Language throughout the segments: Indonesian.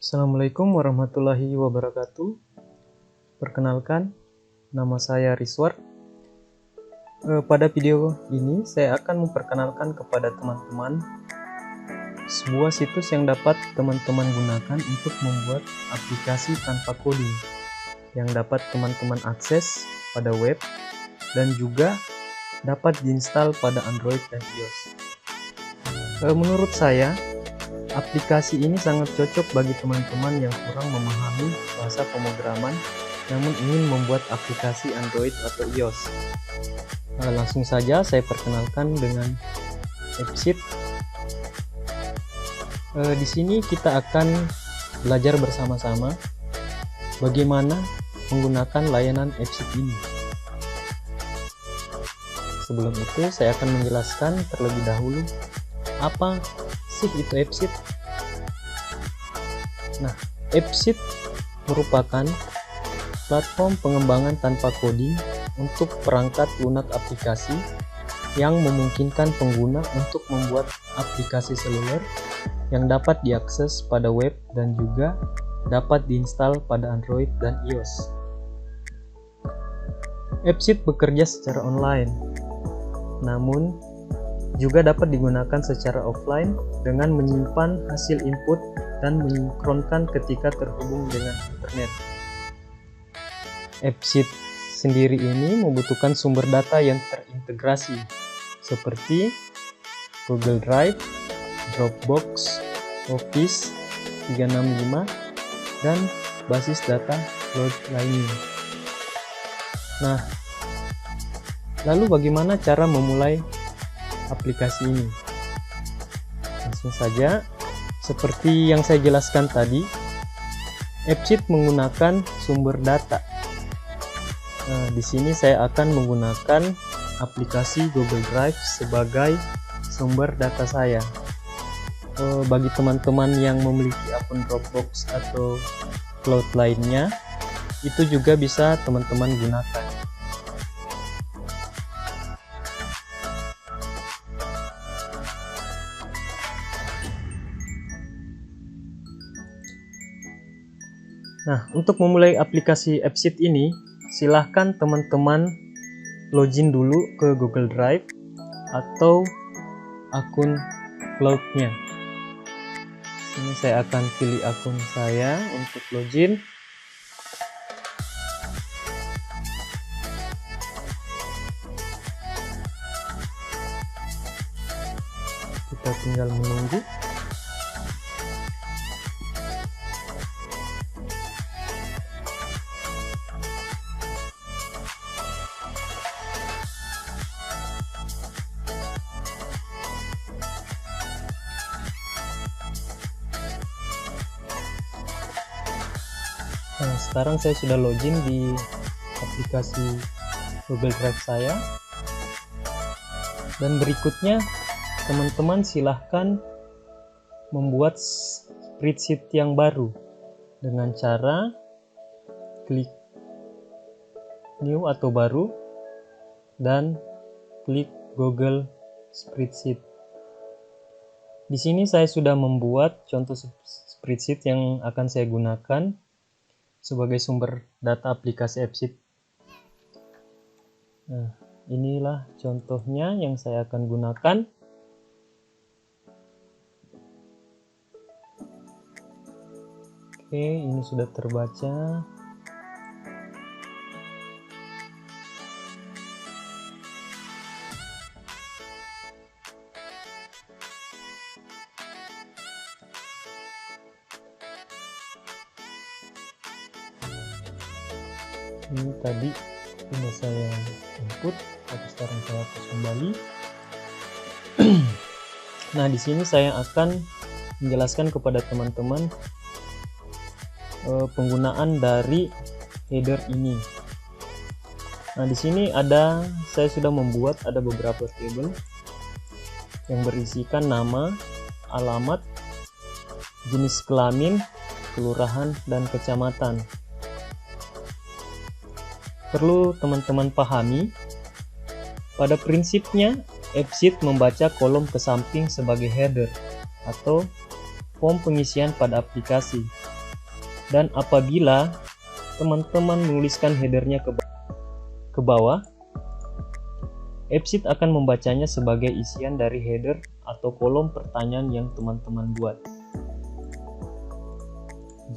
Assalamualaikum warahmatullahi wabarakatuh. Perkenalkan, nama saya Rizwar. Pada video ini saya akan memperkenalkan kepada teman-teman sebuah situs yang dapat teman-teman gunakan untuk membuat aplikasi tanpa coding yang dapat teman-teman akses pada web dan juga dapat diinstal pada Android dan iOS. Menurut saya, aplikasi ini sangat cocok bagi teman-teman yang kurang memahami bahasa pemrograman namun ingin membuat aplikasi Android atau iOS. Langsung saja saya perkenalkan dengan AppSheet. Di sini kita akan belajar bersama-sama bagaimana menggunakan layanan AppSheet ini. Sebelum itu saya akan menjelaskan terlebih dahulu apa sih itu AppSheet. Nah, AppSheet merupakan platform pengembangan tanpa coding untuk perangkat lunak aplikasi yang memungkinkan pengguna untuk membuat aplikasi seluler yang dapat diakses pada web dan juga dapat diinstal pada Android dan iOS. AppSheet bekerja secara online, namun juga dapat digunakan secara offline dengan menyimpan hasil input dan mensinkronkan ketika terhubung dengan internet. AppSheet sendiri ini membutuhkan sumber data yang terintegrasi seperti Google Drive, Dropbox, Office 365, dan basis data cloud lainnya. Nah, lalu bagaimana cara memulai aplikasi ini? Langsung saja, seperti yang saya jelaskan tadi, AppSheet menggunakan sumber data. Nah, di sini saya akan menggunakan aplikasi Google Drive sebagai sumber data saya. Bagi teman-teman yang memiliki akun Dropbox atau cloud lainnya, itu juga bisa teman-teman gunakan. Nah, untuk memulai aplikasi AppSheet ini, silahkan teman-teman login dulu ke Google Drive atau akun cloud-nya. Ini saya akan pilih akun saya untuk login. Kita tinggal menunggu. Nah, sekarang saya sudah login di aplikasi Google Drive saya. Dan berikutnya, teman-teman silahkan membuat spreadsheet yang baru dengan cara klik new atau baru dan klik Google Spreadsheet. Di sini saya sudah membuat contoh spreadsheet yang akan saya gunakan sebagai sumber data aplikasi AppSheet. Nah, inilah contohnya yang saya akan gunakan. Oke, ini sudah terbaca. Ini tadi sudah saya input, tapi sekarang saya hapus kembali. Nah, di sini saya akan menjelaskan kepada teman-teman penggunaan dari header ini. Nah, di sini saya sudah membuat ada beberapa table yang berisikan nama, alamat, jenis kelamin, kelurahan, dan kecamatan. Perlu teman-teman pahami, pada prinsipnya AppSheet membaca kolom ke samping sebagai header atau form pengisian pada aplikasi. Dan apabila teman-teman menuliskan headernya ke bawah, AppSheet akan membacanya sebagai isian dari header atau kolom pertanyaan yang teman-teman buat.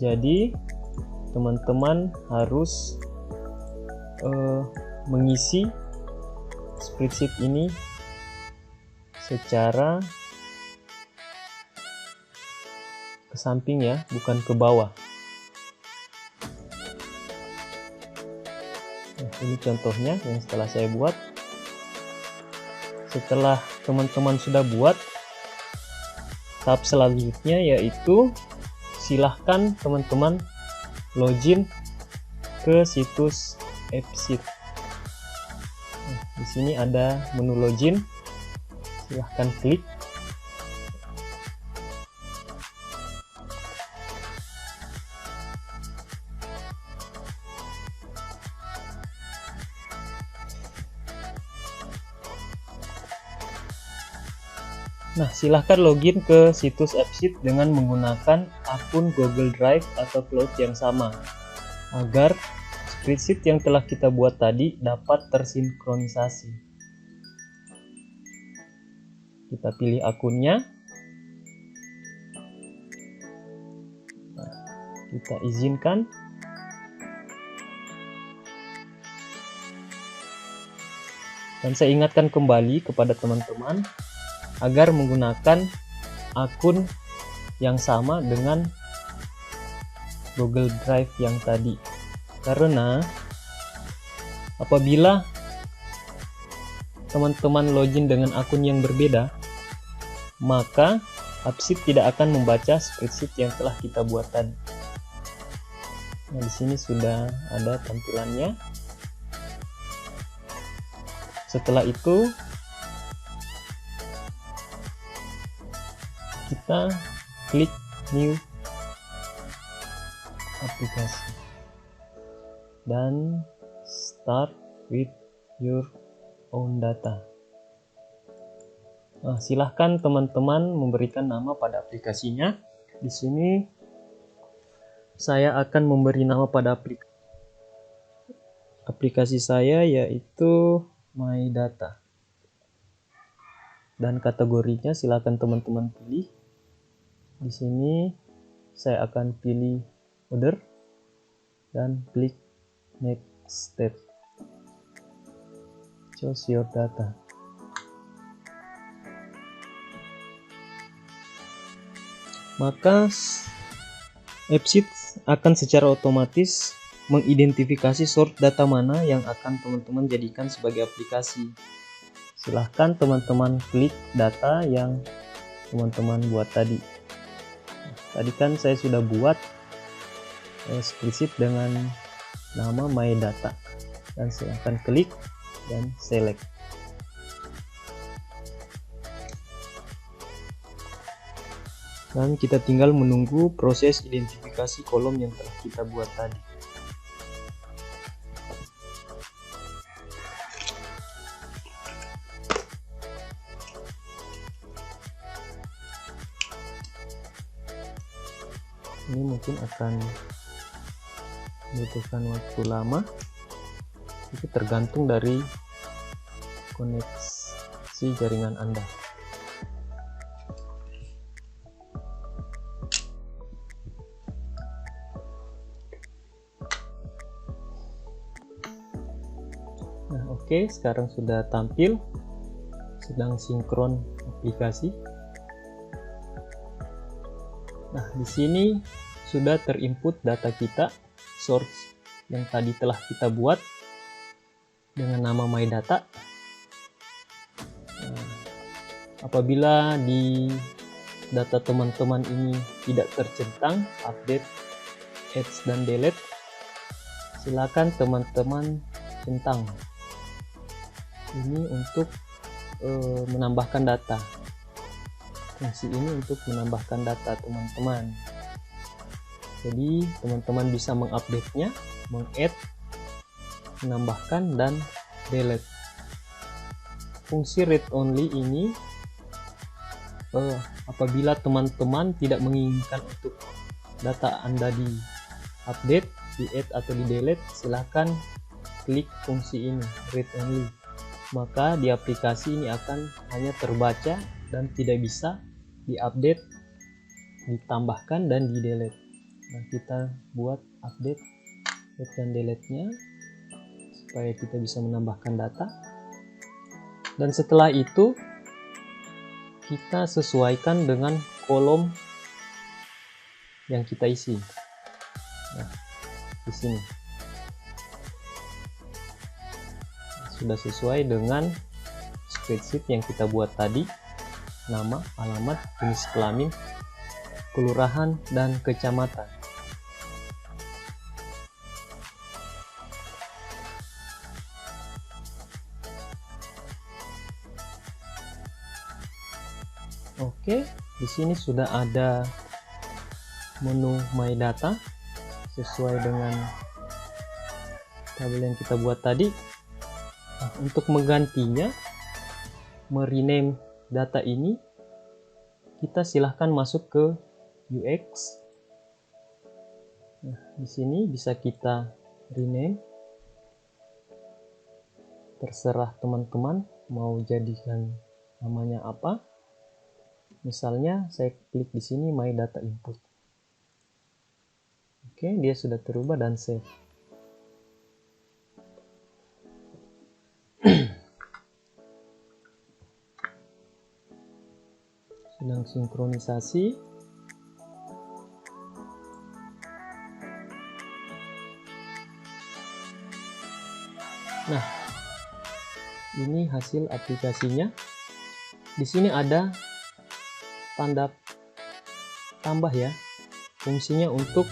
Jadi teman-teman harus mengisi spreadsheet ini secara ke samping ya, bukan ke bawah. Nah, ini contohnya yang setelah saya buat. Setelah teman-teman sudah buat, tahap selanjutnya yaitu silahkan teman-teman login ke situs AppSheet. Nah, di sini ada menu login, silahkan klik. Nah, silahkan login ke situs AppSheet dengan menggunakan akun Google Drive atau Cloud yang sama, agar spreadsheet yang telah kita buat tadi dapat tersinkronisasi. Kita pilih akunnya. Nah, kita izinkan. Dan saya ingatkan kembali kepada teman-teman agar menggunakan akun yang sama dengan Google Drive yang tadi. Karena apabila teman-teman login dengan akun yang berbeda, maka AppSheet tidak akan membaca spreadsheet yang telah kita buat tadi. Nah, di sini sudah ada tampilannya. Setelah itu kita klik new aplikasi dan start with your own data. Nah, silahkan teman-teman memberikan nama pada aplikasinya. Di sini saya akan memberi nama pada aplikasi saya, yaitu My Data. Dan kategorinya silahkan teman-teman pilih. Di sini saya akan pilih order dan klik next step. Choose your data. Maka AppSheet akan secara otomatis mengidentifikasi source data mana yang akan teman-teman jadikan sebagai aplikasi. Silahkan teman-teman klik data yang teman-teman buat tadi. Tadi kan saya sudah buat spreadsheet dengan nama My Data, dan silahkan klik dan select. Dan kita tinggal menunggu proses identifikasi kolom yang telah kita buat tadi. Ini mungkin akan membutuhkan waktu lama, itu tergantung dari koneksi jaringan Anda. Nah, oke, sekarang sudah tampil, sedang sinkron aplikasi. Nah, di sini sudah terinput data kita, source yang tadi telah kita buat dengan nama My Data. Nah, apabila di data teman-teman ini tidak tercentang update, add dan delete, silakan teman-teman centang. Ini untuk menambahkan data. Fungsi ini untuk menambahkan data teman-teman. Jadi teman-teman bisa mengupdate-nya, meng-add, menambahkan, dan delete. Fungsi read only ini apabila teman-teman tidak menginginkan untuk data Anda di update, di add atau di delete, silahkan klik fungsi ini, read only. Maka di aplikasi ini akan hanya terbaca dan tidak bisa diupdate, ditambahkan dan di delete. Nah, kita buat update, add dan delete-nya supaya kita bisa menambahkan data. Dan setelah itu kita sesuaikan dengan kolom yang kita isi. Nah, di sini sudah sesuai dengan spreadsheet yang kita buat tadi, nama, alamat, jenis kelamin, kelurahan, dan kecamatan. Oke, di sini sudah ada menu My Data sesuai dengan tabel yang kita buat tadi. Nah, untuk menggantinya, merename data ini, kita silahkan masuk ke UX. Nah, di sini bisa kita rename. Terserah teman-teman mau jadikan namanya apa. Misalnya saya klik di sini My Data Input. Oke, dia sudah terubah dan save. Sedang sinkronisasi. Nah, ini hasil aplikasinya. Di sini ada tanda tambah ya, fungsinya untuk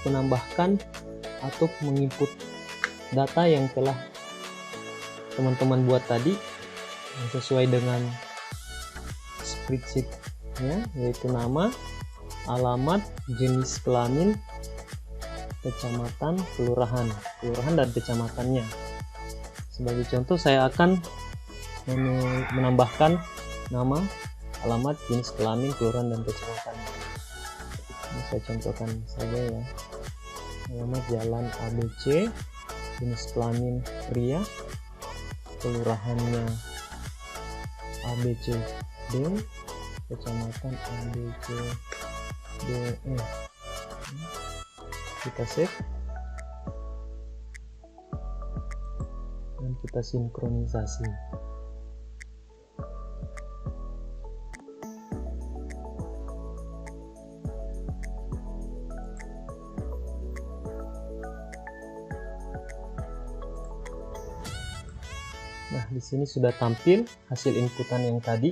menambahkan atau menginput data yang telah teman-teman buat tadi yang sesuai dengan spreadsheet-nya, yaitu nama, alamat, jenis kelamin, kecamatan, kelurahan dan kecamatannya. Sebagai contoh, saya akan menambahkan nama, alamat, jenis kelamin, kelurahan, dan kecamatan. Ini saya contohkan saja ya. Alamat Jalan ABC, jenis kelamin pria, kelurahannya ABCD, kecamatan ABCDE. Kita save dan kita sinkronisasi. Nah, di sini sudah tampil hasil inputan yang tadi.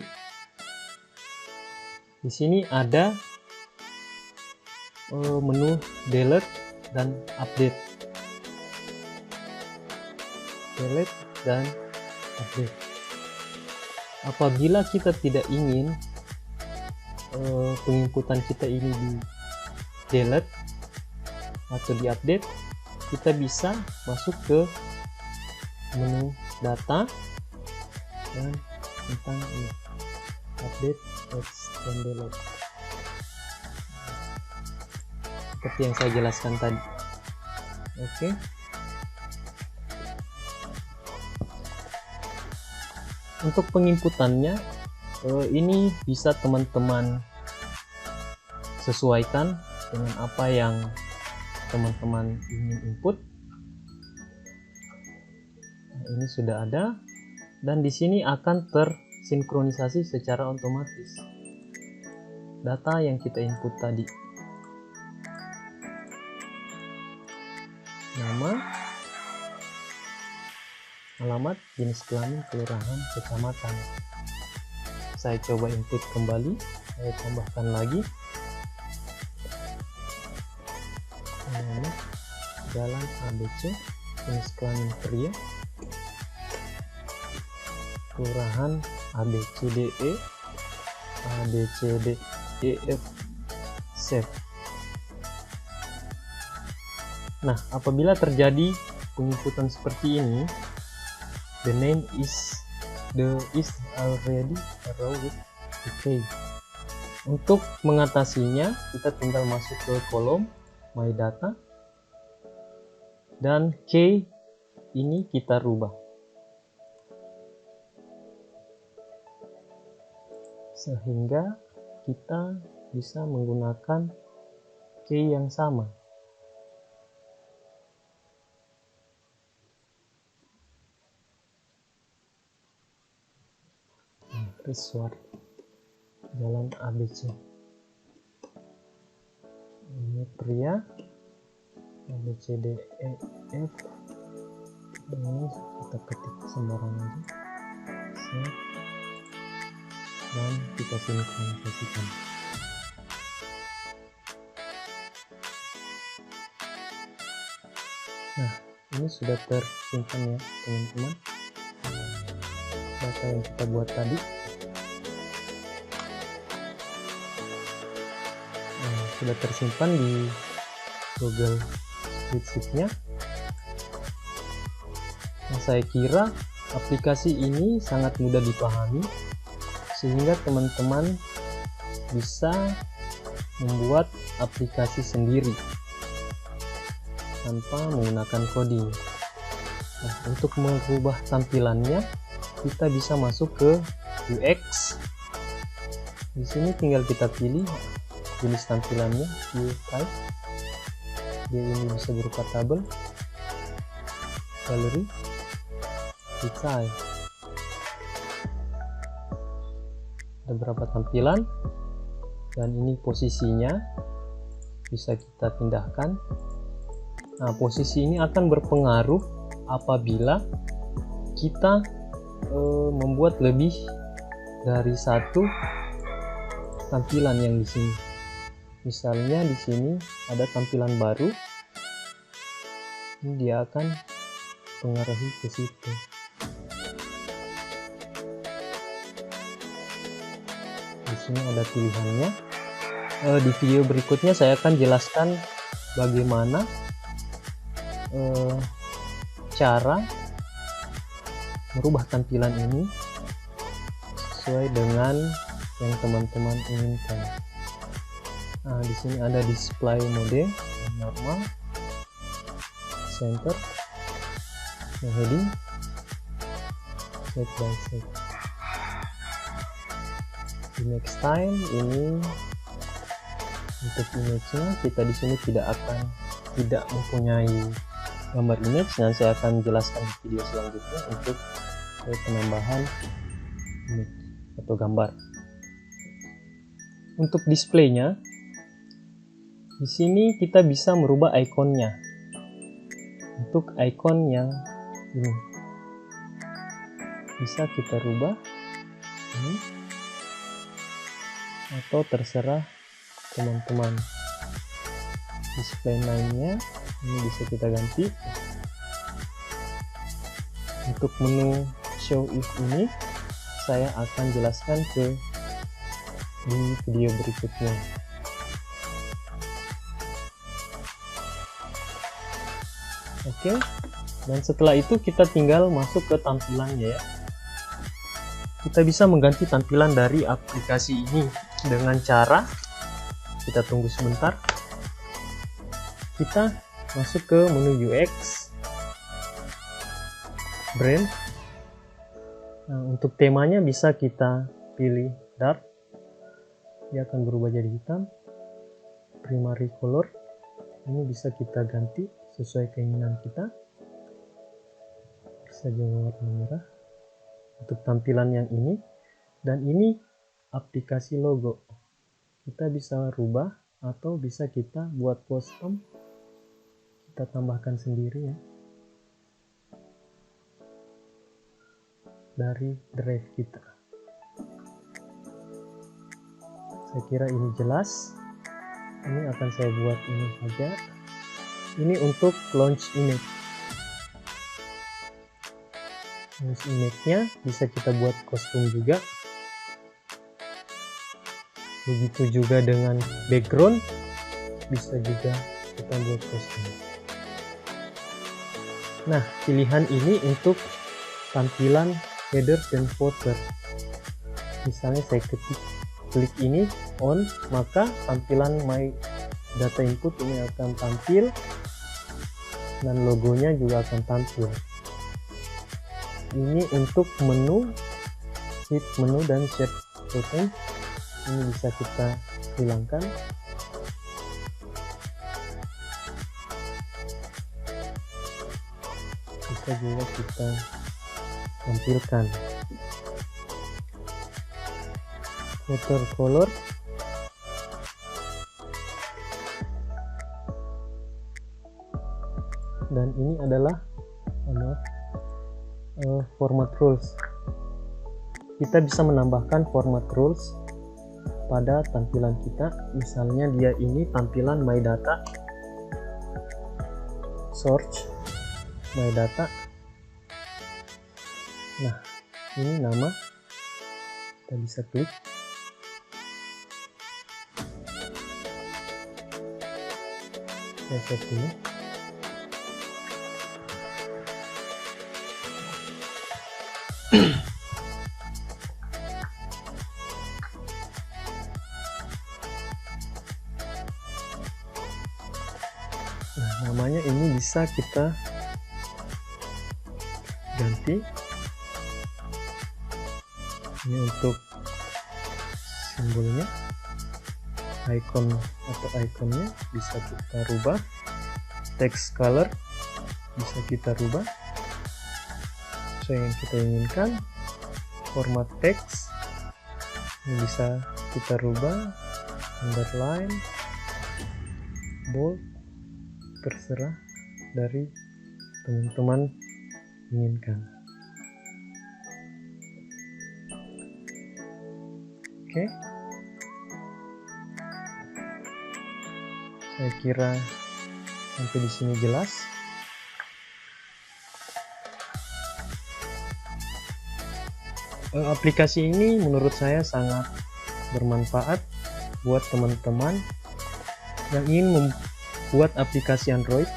Di sini ada menu delete dan update. Delete dan update. Apabila kita tidak ingin penginputan kita ini di delete atau di update, kita bisa masuk ke menu data dan tentang ini update, add, dan delete seperti yang saya jelaskan tadi. Oke. Untuk penginputannya ini bisa teman-teman sesuaikan dengan apa yang teman-teman ingin input. Ini sudah ada dan di sini akan tersinkronisasi secara otomatis data yang kita input tadi. Nama, alamat, jenis kelamin, kelurahan, kecamatan. Saya coba input kembali, saya tambahkan lagi. Nama, Jalan ABC, jenis kelamin pria, kelurahan ABCDE, ABCDEF, save. Nah, apabila terjadi penginputan seperti ini, the name is already a row with decay. Untuk mengatasinya, kita tinggal masuk ke kolom My Data, dan key ini kita rubah sehingga kita bisa menggunakan key yang sama. Resward Jalan ABC. Ini pria ABCDEF. Ini kita ketik sembarang aja. Set. Dan kita sinkronisasikan. Nah, ini sudah tersimpan ya teman-teman, data yang kita buat tadi. Sudah tersimpan di Google Spreadsheet-nya. Nah, saya kira aplikasi ini sangat mudah dipahami sehingga teman-teman bisa membuat aplikasi sendiri tanpa menggunakan coding. Nah, untuk mengubah tampilannya, kita bisa masuk ke UX. Di sini tinggal kita pilih jenis tampilannya, view type. Dia ini bisa berupa tabel, gallery, design. Ada beberapa tampilan, dan ini posisinya bisa kita pindahkan. Nah, posisi ini akan berpengaruh apabila kita membuat lebih dari satu tampilan yang di sini. Misalnya di sini ada tampilan baru, ini dia akan pengaruhi ke situ. Di sini ada pilihannya. Di video berikutnya saya akan jelaskan bagaimana cara merubah tampilan ini sesuai dengan yang teman-teman inginkan. Nah, di sini ada display mode normal, center, heading, set by set. Image style ini untuk image-nya kita di sini tidak mempunyai gambar image, dan saya akan jelaskan di video selanjutnya untuk penambahan image atau gambar. Untuk displaynya, di sini kita bisa merubah ikonnya. Untuk ikon yang ini bisa kita rubah ini, atau terserah teman-teman. Display name-nya ini bisa kita ganti. Untuk menu show if ini saya akan jelaskan di video berikutnya. Oke, dan setelah itu kita tinggal masuk ke tampilannya ya. Kita bisa mengganti tampilan dari aplikasi ini dengan cara, kita tunggu sebentar, kita masuk ke menu UX, brand. Nah, untuk temanya bisa kita pilih dark, dia akan berubah jadi hitam. Primary color ini bisa kita ganti sesuai keinginan kita, bisa juga warna merah untuk tampilan yang ini. Dan ini aplikasi logo, kita bisa rubah atau bisa kita buat custom, kita tambahkan sendiri ya dari drive kita. Saya kira ini jelas. Ini akan saya buat ini saja. Ini untuk launch image. Launch image-nya bisa kita buat kostum juga. Begitu juga dengan background, bisa juga kita buat kostum. Nah, pilihan ini untuk tampilan header dan footer. Misalnya saya klik ini, on, maka tampilan My Data Input ini akan tampil dan logonya juga akan tampil. Ini untuk menu, sheet menu dan shape button, ini bisa kita hilangkan. Bisa juga kita tampilkan. Watercolor, dan ini adalah format rules. Kita bisa menambahkan format rules pada tampilan kita. Misalnya dia ini tampilan My Data, search My Data. Nah, ini nama, kita bisa klik. Saya set dulu. Nah, namanya ini bisa kita ganti. Ini untuk simbolnya, icon atau ikonnya bisa kita rubah. Text color bisa kita rubah sesuai yang kita inginkan. Format teks ini bisa kita rubah, underline, bold, terserah dari teman-teman inginkan. Oke, saya kira sampai di sini jelas. Aplikasi ini menurut saya sangat bermanfaat buat teman-teman yang ingin membuat aplikasi Android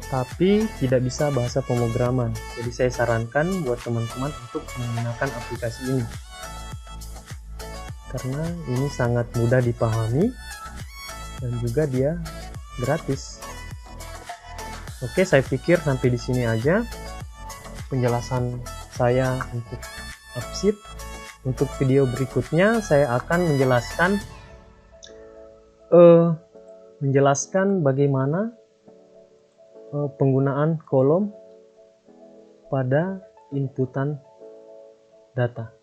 tapi tidak bisa bahasa pemrograman. Jadi saya sarankan buat teman-teman untuk menggunakan aplikasi ini karena ini sangat mudah dipahami dan juga dia gratis. Oke, saya pikir sampai di sini aja penjelasan saya untuk AppSheet. Untuk video berikutnya saya akan menjelaskan bagaimana penggunaan kolom pada inputan data.